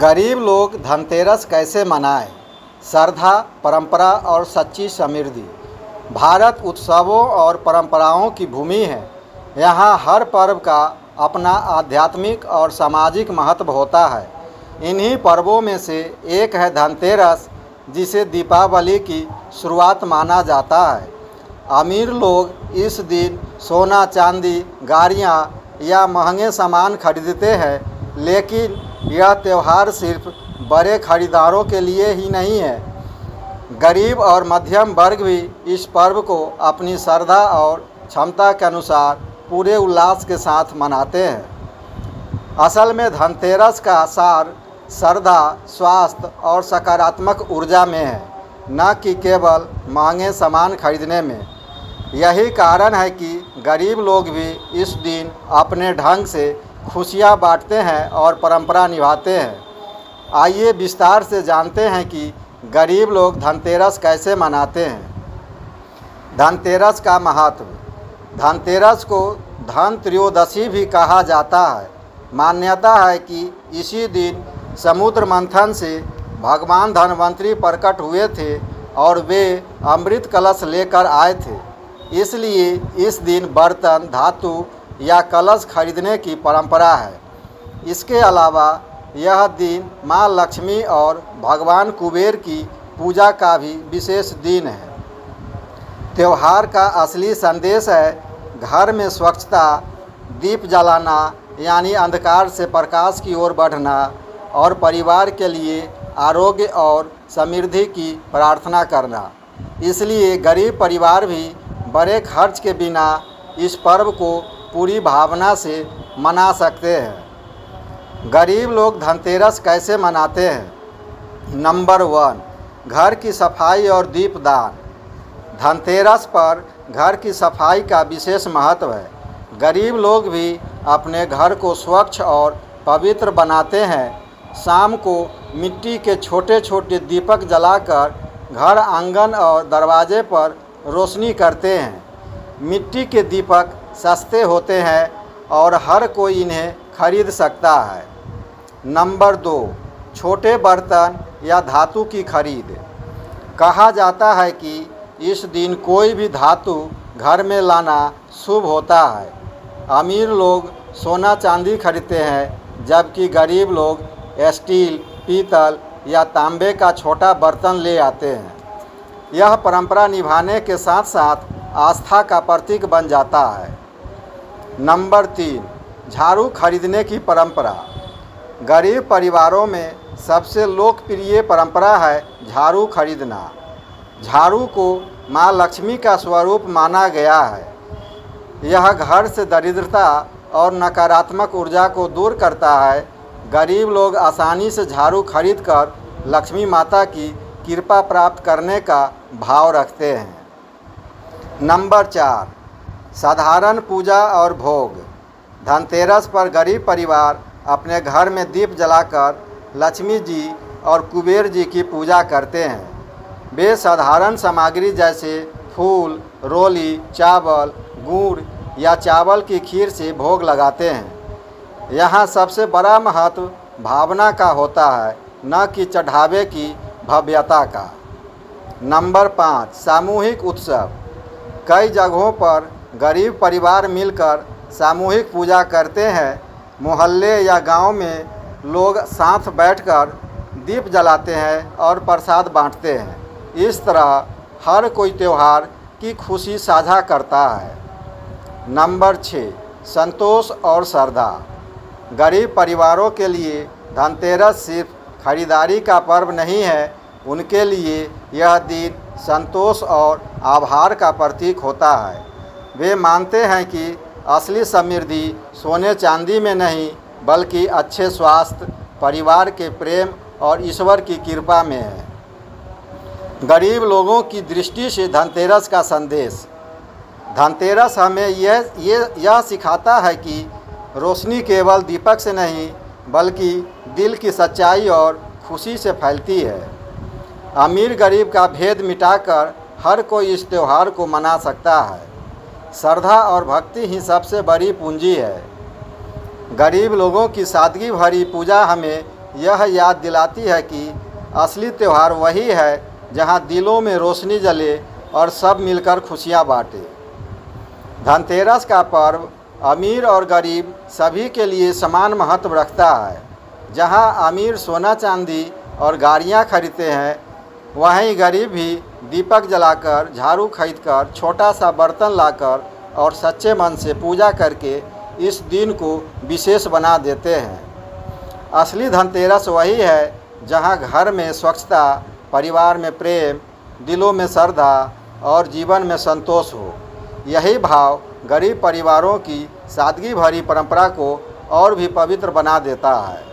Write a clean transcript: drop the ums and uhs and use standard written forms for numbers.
गरीब लोग धनतेरस कैसे मनाएं? श्रद्धा, परंपरा और सच्ची समृद्धि। भारत उत्सवों और परंपराओं की भूमि है। यहाँ हर पर्व का अपना आध्यात्मिक और सामाजिक महत्व होता है। इन्हीं पर्वों में से एक है धनतेरस, जिसे दीपावली की शुरुआत माना जाता है। अमीर लोग इस दिन सोना, चांदी, गाड़ियाँ या महंगे सामान खरीदते हैं, लेकिन यह त्यौहार सिर्फ बड़े खरीदारों के लिए ही नहीं है। गरीब और मध्यम वर्ग भी इस पर्व को अपनी श्रद्धा और क्षमता के अनुसार पूरे उल्लास के साथ मनाते हैं। असल में धनतेरस का सार श्रद्धा, स्वास्थ्य और सकारात्मक ऊर्जा में है, न कि केवल महंगे सामान खरीदने में। यही कारण है कि गरीब लोग भी इस दिन अपने ढंग से खुशियाँ बांटते हैं और परंपरा निभाते हैं। आइए विस्तार से जानते हैं कि गरीब लोग धनतेरस कैसे मनाते हैं। धनतेरस का महत्व। धनतेरस को धन त्रयोदशी भी कहा जाता है। मान्यता है कि इसी दिन समुद्र मंथन से भगवान धनवंतरी प्रकट हुए थे और वे अमृत कलश लेकर आए थे। इसलिए इस दिन बर्तन, धातु या कलश खरीदने की परंपरा है। इसके अलावा यह दिन माँ लक्ष्मी और भगवान कुबेर की पूजा का भी विशेष दिन है। त्यौहार का असली संदेश है घर में स्वच्छता, दीप जलाना यानी अंधकार से प्रकाश की ओर बढ़ना, और परिवार के लिए आरोग्य और समृद्धि की प्रार्थना करना। इसलिए गरीब परिवार भी बड़े खर्च के बिना इस पर्व को पूरी भावना से मना सकते हैं। गरीब लोग धनतेरस कैसे मनाते हैं? नंबर 1, घर की सफाई और दीपदान। धनतेरस पर घर की सफाई का विशेष महत्व है। गरीब लोग भी अपने घर को स्वच्छ और पवित्र बनाते हैं। शाम को मिट्टी के छोटे छोटे दीपक जलाकर घर, आंगन और दरवाजे पर रोशनी करते हैं। मिट्टी के दीपक सस्ते होते हैं और हर कोई इन्हें खरीद सकता है। नंबर 2, छोटे बर्तन या धातु की खरीद। कहा जाता है कि इस दिन कोई भी धातु घर में लाना शुभ होता है। अमीर लोग सोना चांदी खरीदते हैं, जबकि गरीब लोग स्टील, पीतल या तांबे का छोटा बर्तन ले आते हैं। यह परंपरा निभाने के साथ साथ आस्था का प्रतीक बन जाता है। नंबर 3, झाड़ू खरीदने की परंपरा। गरीब परिवारों में सबसे लोकप्रिय परंपरा है झाड़ू खरीदना। झाड़ू को माँ लक्ष्मी का स्वरूप माना गया है। यह घर से दरिद्रता और नकारात्मक ऊर्जा को दूर करता है। गरीब लोग आसानी से झाड़ू खरीदकर लक्ष्मी माता की कृपा प्राप्त करने का भाव रखते हैं। नंबर 4, साधारण पूजा और भोग। धनतेरस पर गरीब परिवार अपने घर में दीप जलाकर लक्ष्मी जी और कुबेर जी की पूजा करते हैं। वे साधारण सामग्री जैसे फूल, रोली, चावल, गुड़ या चावल की खीर से भोग लगाते हैं। यहाँ सबसे बड़ा महत्व भावना का होता है, न कि चढ़ावे की भव्यता का। नंबर 5, सामूहिक उत्सव। कई जगहों पर गरीब परिवार मिलकर सामूहिक पूजा करते हैं। मोहल्ले या गांव में लोग साथ बैठकर दीप जलाते हैं और प्रसाद बांटते हैं। इस तरह हर कोई त्यौहार की खुशी साझा करता है। नंबर 6, संतोष और श्रद्धा। गरीब परिवारों के लिए धनतेरस सिर्फ खरीदारी का पर्व नहीं है, उनके लिए यह दिन संतोष और आभार का प्रतीक होता है। वे मानते हैं कि असली समृद्धि सोने चांदी में नहीं, बल्कि अच्छे स्वास्थ्य, परिवार के प्रेम और ईश्वर की कृपा में है। गरीब लोगों की दृष्टि से धनतेरस का संदेश। धनतेरस हमें यह सिखाता है कि रोशनी केवल दीपक से नहीं, बल्कि दिल की सच्चाई और खुशी से फैलती है। अमीर गरीब का भेद मिटाकर हर कोई इस त्यौहार को मना सकता है। श्रद्धा और भक्ति ही सबसे बड़ी पूंजी है। गरीब लोगों की सादगी भरी पूजा हमें यह याद दिलाती है कि असली त्यौहार वही है जहां दिलों में रोशनी जले और सब मिलकर खुशियां बांटे। धनतेरस का पर्व अमीर और गरीब सभी के लिए समान महत्व रखता है। जहां अमीर सोना चांदी और गाड़ियां खरीदते हैं, वहीं गरीब भी दीपक जलाकर, झाड़ू खरीदकर, छोटा सा बर्तन लाकर और सच्चे मन से पूजा करके इस दिन को विशेष बना देते हैं। असली धनतेरस वही है जहां घर में स्वच्छता, परिवार में प्रेम, दिलों में श्रद्धा और जीवन में संतोष हो। यही भाव गरीब परिवारों की सादगी भरी परंपरा को और भी पवित्र बना देता है।